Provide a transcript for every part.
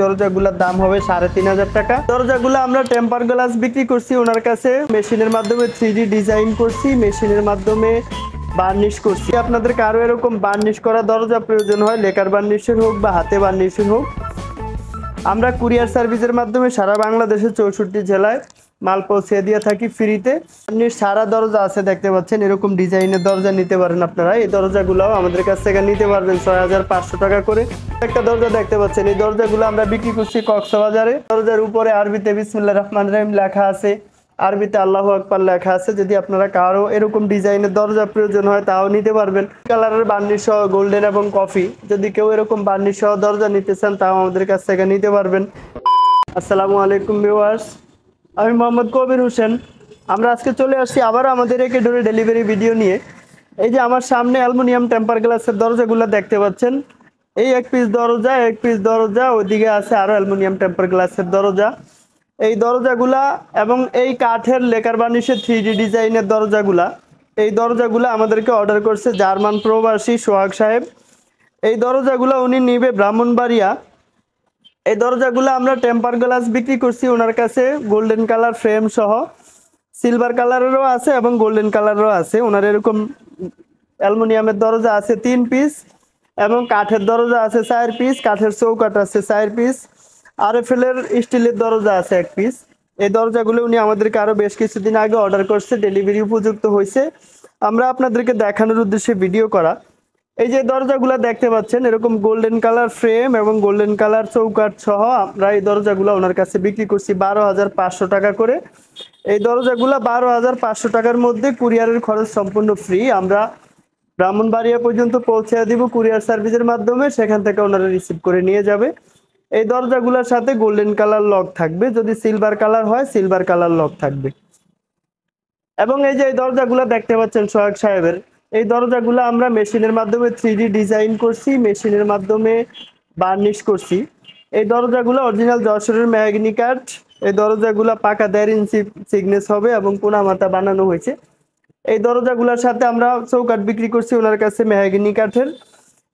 দরজাগুলোর দাম হবে ৩৫০০ টাকা। দরজাগুলো আমরা টেম্পার গ্লাস বিক্রি করছি ওনার কাছে, মেশিনের মাধ্যমে 3D ডিজাইন করছি, মেশিনের মাধ্যমে বার্নিশ করছি। আপনাদের কারো এরকম বার্নিশ করা দরজা প্রয়োজন হয়, লেকার বার্নিশের হোক বা হাতে বার্নিশের হোক, আমরা কুরিয়ার সার্ভিসের মাধ্যমে সারা বাংলাদেশের ৬৪ জেলায় মাল পৌঁছে দিয়ে থাকি ফ্রিতে। আপনি সারা দরজা আছে দেখতে পাচ্ছেন, এরকম ডিজাইনের দরজা নিতে পারেন আপনারা। এই দরজাগুলোও আমাদের কাছ থেকে নিতে পারবেন ৬৫০০ টাকা করে। একটা দরজা দেখতে পাচ্ছেন, এই দরজাগুলো আমরা বিক্রি করছি কক্সবাজারে। দরজার উপরে আরবিতে বিসমিল্লাহির রহমানির রহিম লেখা আছে, আরবিতে আল্লাহু আকবার লেখা আছে। যদি আপনারা কারো এরকম ডিজাইনের দরজা প্রয়োজন হয় তাও নিতে পারবেন। কালারের বার্নিশ সহ গোল্ডেন এবং কফি, যদি কেউ এরকম বার্নিশ সহ দরজা নিতে চান তাও আমাদের কাছ থেকে নিতে পারবেন। আসসালামু আলাইকুম ভিউয়ার্স, আমি মোহাম্মদ কবির হোসেন। আমরা আজকে চলে আসছি আবার আমাদের একে ডোরে ডেলিভারি ভিডিও নিয়ে। এই যে আমার সামনে অ্যালুমিনিয়াম টেম্পার গ্লাসের দরজাগুলো দেখতে পাচ্ছেন, এই এক পিস দরজা, ওইদিকে আছে আরো অ্যালুমিনিয়াম টেম্পার গ্লাসের দরজা। এই দরজাগুলা এবং এই কাঠের লেকার বার্নিশের 3D ডিজাইনের দরজাগুলা, এই দরজাগুলা আমাদেরকে অর্ডার করছে জার্মান প্রবাসী সোহাগ সাহেব। এই দরজাগুলা উনি নিবে ব্রাহ্মণবাড়িয়া। এই দরজাগুলো আমরা টেম্পার গ্লাস বিক্রি করছি ওনার কাছে, গোল্ডেন কালার ফ্রেম সহ, সিলভার কালারেরও আছে এবং গোল্ডেন কালারেরও আছে। ওনার এরকম অ্যালুমিনিয়ামের দরজা আছে 3 পিস এবং কাঠের দরজা আছে 4 পিস, কাঠের চৌকাঠ আছে 4 পিস, RFL এর স্টিলের দরজা আছে 1 পিস। এই দরজাগুলো উনি আমাদেরকে আরো বেশ কিছুদিন আগে অর্ডার করছে, ডেলিভারি উপযুক্ত হয়েছে। আমরা আপনাদেরকে দেখানোর উদ্দেশ্যে ভিডিও করা। এই যে দরজাগুলো দেখতে পাচ্ছেন, এরকম গোল্ডেন কালার ফ্রেম এবং গোল্ডেন কালার চৌকাঠ সহ আমরা এই দরজাগুলো ওনার কাছে বিক্রি করছি ১২৫০০ টাকা করে। এই দরজাগুলো ১২৫০০ টাকার মধ্যে কুরিয়ারের খরচ সম্পূর্ণ ফ্রি। আমরা ব্রাহ্মণবাড়িয়া পর্যন্ত পৌঁছে দিব কুরিয়ার সার্ভিসের মাধ্যমে, সেখান থেকে ওনারা রিসিভ করে নিয়ে যাবে। এই দরজাগুলোর সাথে গোল্ডেন কালার লক থাকবে, যদি সিলভার কালার হয় সিলভার কালার লক থাকবে। এবং এই যে এই দরজাগুলো দেখতে পাচ্ছেন সোহাগ সাহেবের, এই দরজাগুলো আমরা মেশিনের মাধ্যমে 3D ডিজাইন করছি, মেশিনের মাধ্যমে বার্নিশ করছি। এই দরজাগুলো অরিজিনাল যশোরের মেহগনি কাঠ। এই দরজাগুলো পাকা 1.5 ইঞ্চি থিকনেস হবে এবং কোনা মাথা বানানো হয়েছে। এই দরজাগুলোর সাথে আমরা চৌকাঠ বিক্রি করছি ওনার কাছে মেহগনি কাঠের।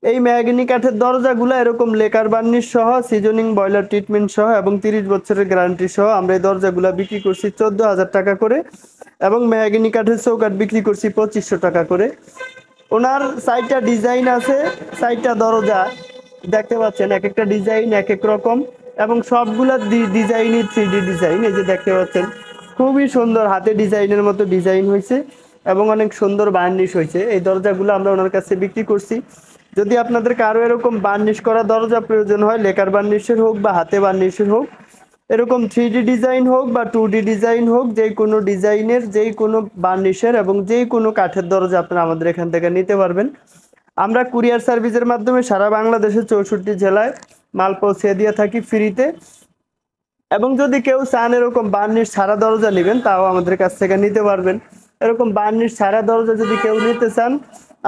এই মেহগনি কাঠের দরজাগুলো এরকম লেকার বার্নিশ সহ, সিজনিং বয়লার ট্রিটমেন্ট সহ এবং 30 বছরের গ্যারান্টি সহ আমরা এই দরজাগুলো বিক্রি করছি ১৪,০০০ টাকা করে এবং মেহগনি কাঠের চৌকাঠ বিক্রি করছি ২৫০০ টাকা করে। ওনার 4টা ডিজাইন আছে, 4টা দরজা দেখতে পাচ্ছেন, এক একটা ডিজাইন এক এক রকম এবং সবগুলা ডিজাইনই 3D ডিজাইন। এই যে দেখতে পাচ্ছেন, খুবই সুন্দর হাতে ডিজাইনের মতো ডিজাইন হয়েছে এবং অনেক সুন্দর বার্নিশ হয়েছে। এই দরজাগুলো আমরা ওনার কাছে বিক্রি করছি। যদি আপনাদের কারো এরকম বার্নিশ করা দরজা প্রয়োজন হয়, লেকার বার্নিশের হোক বা হাতে বার্নিশের হোক, এরকম 3D ডিজাইন হোক বা 2D ডিজাইন হোক, যে কোনো ডিজাইনের, যেই কোনো বার্নিশের এবং যেই কোনো কাঠের দরজা আপনারা আমাদের এখান থেকে নিতে পারবেন। আমরা কুরিয়ার সার্ভিসের মাধ্যমে সারা বাংলাদেশের ৬৪ জেলায় মাল পৌঁছে দিয়ে থাকি ফ্রিতে। এবং যদি কেউ চান এরকম বার্নিশ ছাড়া দরজা নেবেন তাও আমাদের কাছ থেকে নিতে পারবেন। এরকম বার্নিশ ছাড়া দরজা যদি কেউ নিতে চান,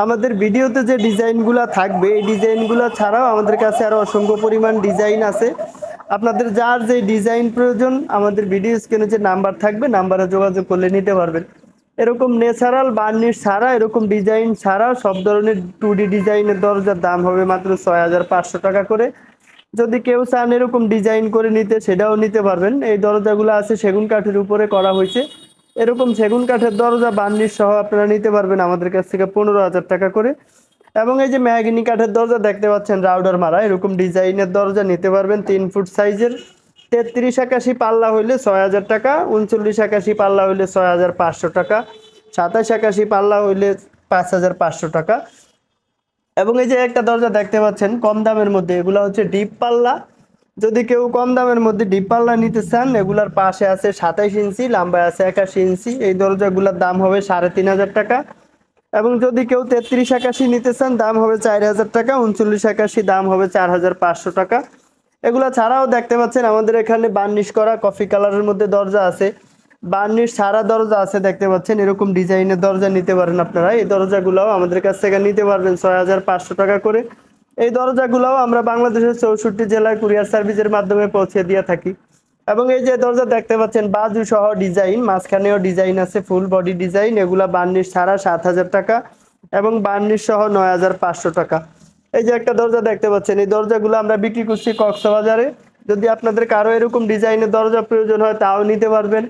আমাদের ভিডিওতে যে ডিজাইনগুলো থাকবে এই ডিজাইনগুলো ছাড়াও আমাদের কাছে আরও অসংখ্য পরিমাণ ডিজাইন আছে। আপনাদের যার যে ডিজাইন প্রয়োজন আমাদের ভিডিও স্ক্রিনে যে নাম্বার থাকবে, নাম্বারে যোগাযোগ করলে নিতে পারবেন। এরকম ন্যাচারাল বার্নিশ ছাড়া, এরকম ডিজাইন ছাড়া সব ধরনের 2D ডিজাইনের দরজার দাম হবে মাত্র ৬৫০০ টাকা করে। যদি কেউ চান এরকম ডিজাইন করে নিতে, সেটাও নিতে পারবেন। এই দরজাগুলো আছে সেগুন কাঠের উপরে করা হয়েছে, এরকম সেগুন কাঠের দরজা বার্নিশ সহ আপনারা নিতে পারবেন আমাদের কাছ থেকে ১৫,০০০ টাকা করে। এবং এই যে মেহগনি কাঠের দরজা দেখতে পাচ্ছেন রাউডার মারা, এরকম ডিজাইনের দরজা নিতে পারবেন ৩ ফুট সাইজের। ৩৩৮ পাল্লা হইলে ৬০০০ টাকা, ৩৯৮ পাল্লা হইলে ৬৫০০ টাকা, ২৭৮ পাল্লা হইলে ৫৫০০ টাকা। এবং এই যে একটা দরজা দেখতে পাচ্ছেন কম দামের মধ্যে, এগুলো হচ্ছে ডিপ পাল্লা। যদি কেউ কম দামের মধ্যে ডিপ পাল্লা নিতে চান, এগুলার পাশে আছে ২৭ ইঞ্চি, লম্বায় আছে ৮১ ইঞ্চি। এই দরজাগুলোর দাম হবে ৩৫০০ টাকা। এবং যদি কেউ ৩৩৮ নিতে চান দাম হবে ৪,০০০ টাকা, ৩৯৮ দাম হবে ৪,৫০০ টাকা। এগুলো ছাড়াও দেখতে পাচ্ছেন আমাদের এখানে বার্নিশ করা কফি কালারের মধ্যে দরজা আছে, বার্নিশ ছাড়া দরজা আছে দেখতে পাচ্ছেন, এরকম ডিজাইনের দরজা নিতে পারেন আপনারা। এই দরজাগুলোও আমাদের কাছ থেকে নিতে পারবেন ৬৫০০ টাকা করে। এই দরজাগুলোও আমরা বাংলাদেশের ৬৪ জেলায় কুরিয়ার সার্ভিসের মাধ্যমে পৌঁছে দিয়ে থাকি। এবং এই যে দরজা দেখতে পাচ্ছেন বাজু সহ ডিজাইন, মাঝখানেও ডিজাইন আছে, ফুল বডি ডিজাইন। এগুলা বার্নিশ ছাড়া ৭,০০০ টাকা এবং বার্নিশ সহ ৯,৫০০ টাকা। এই যে একটা দরজা দেখতে পাচ্ছেন, এই দরজাগুলো আমরা বিক্রি করছি কক্সবাজারে। যদি আপনাদের কারো এরকম ডিজাইনের দরজা প্রয়োজন হয় তাও নিতে পারবেন।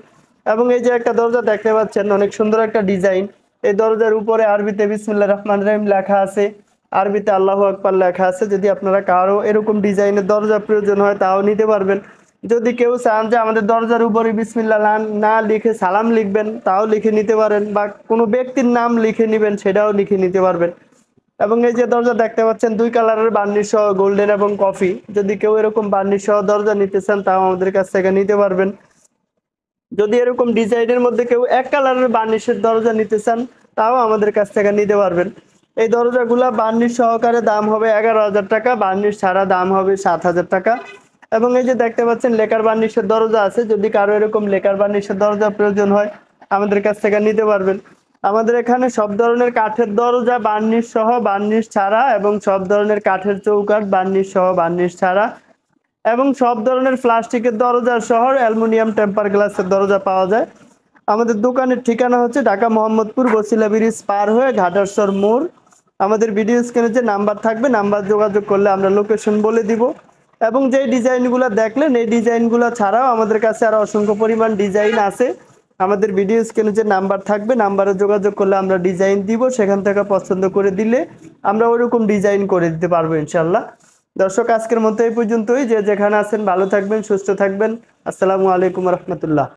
এবং এই যে একটা দরজা দেখতে পাচ্ছেন, অনেক সুন্দর একটা ডিজাইন। এই দরজার উপরে আরবিতে বিসমিল্লাহির রহমানির রহিম লেখা আছে, আরবিতে আল্লাহু আকবার লেখা আছে। যদি আপনারা কারো এরকম ডিজাইনের দরজা প্রয়োজন হয় তাও নিতে পারবেন। যদি কেউ চান যে আমাদের দরজার উপরে বিসমিল্লাহ না লিখে সালাম লিখবেন, তাও লিখে নিতে পারেন, বা কোনো ব্যক্তির নাম লিখে নেবেন সেটাও লিখে নিতে পারবেন। এবং এই যে দরজা দেখতে পাচ্ছেন, 2 কালারের বার্নিশ সহ, গোল্ডেন এবং কফি। যদি কেউ এরকম বার্নিশ সহ দরজা নিতে চান তাও আমাদের কাছ থেকে নিতে পারবেন। যদি এরকম ডিজাইনের মধ্যে কেউ এক কালারের বার্নিশের দরজা নিতে চান তাও আমাদের কাছ থেকে নিতে পারবেন। এই দরজাগুলা বার্নিশ সহকারে দাম হবে 11,000 টাকা, বার্নিশ ছাড়া দাম হবে 7,000 টাকা। এবং এই যে দেখতে পাচ্ছেন লেকার বার্নিশের দরজা আছে, যদি কারো এরকম লেকার বার্নিশের দরজা প্রয়োজন হয় আমাদের কাছ থেকে নিতে পারবেন। আমাদের এখানে সব ধরনের কাঠের দরজা বার্নিশ সহ, বার্নিশ ছাড়া, এবং সব ধরনের কাঠের চৌকাঠ বার্নিশ সহ, বার্নিশ ছাড়া, এবং সব ধরনের প্লাস্টিকের দরজা সহ অ্যালুমিনিয়াম টেম্পার গ্লাসের দরজা পাওয়া যায়। আমাদের দোকানের ঠিকানা হচ্ছে ঢাকা মোহাম্মদপুর বসিলা ব্রিজ পার হয়ে ঘাটারসর মোড়। আমাদের ভিডিও স্ক্রিনে যে নাম্বার থাকবে, নাম্বার যোগাযোগ করলে আমরা লোকেশন বলে দিব। এবং যে ডিজাইনগুলো দেখলেন এই ডিজাইনগুলো ছাড়াও আমাদের কাছে আরো অসংখ্য পরিমাণ ডিজাইন আছে। আমাদের ভিডিও স্ক্রিনে যে নাম্বার থাকবে, নাম্বারে যোগাযোগ করলে আমরা ডিজাইন দিব, সেখান থেকে পছন্দ করে দিলে আমরা ওইরকম ডিজাইন করে দিতে পারবো ইনশাল্লাহ। দর্শক, আজকের মতো এই পর্যন্তই। যে যেখানে আছেন ভালো থাকবেন, সুস্থ থাকবেন। আসসালামু আলাইকুম রহমতুল্লাহ।